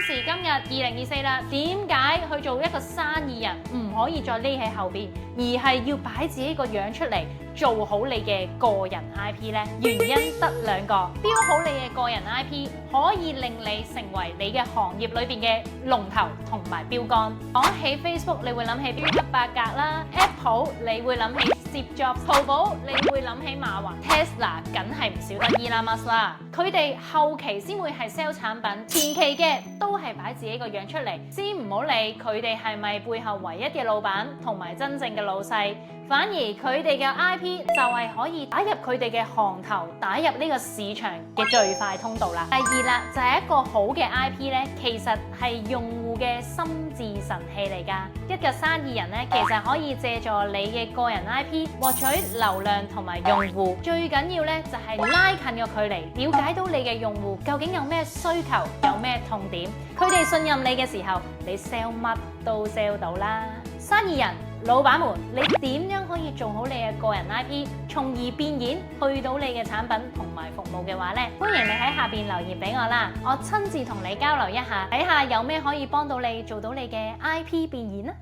時今日2024啦，點解去做一個生意人唔可以再匿喺後邊，而係要擺自己個樣出嚟，做好你嘅個人 IP 呢？原因得兩個，標好你嘅個人 IP 可以令你成為你嘅行業裏邊嘅龍頭同埋標杆。講起 Facebook， 你會諗起標黑白格啦 ；Apple 你會諗起 Steve Jobs； 淘寶你會諗起馬雲 ；Tesla 梗係唔少得 Elon Musk 啦。佢哋後期先會係 sell 產品，前期嘅都係擺自己個樣出嚟，先唔好理佢哋係咪背後唯一嘅老闆同埋真正嘅老細。反而佢哋嘅 IP 就係可以打入佢哋嘅行頭，打入呢個市場嘅最快通道啦。第二啦，就係一個好嘅 IP 咧，其實係用戶嘅心智神器嚟㗎。一個生意人咧，其實可以借助你嘅個人 IP 獲取流量同埋用戶。最緊要咧就係拉近個距離，了解到你嘅用戶究竟有咩需求，有咩痛點。佢哋信任你嘅時候，你 sell 乜都 sell 到啦。生意人老闆們，你點樣可以做好你嘅個人 IP， 從而變現去到你嘅產品同埋服務嘅話呢？歡迎你喺下邊留言俾我啦，我親自同你交流一下，睇下有咩可以幫到你做到你嘅 IP 變現啦。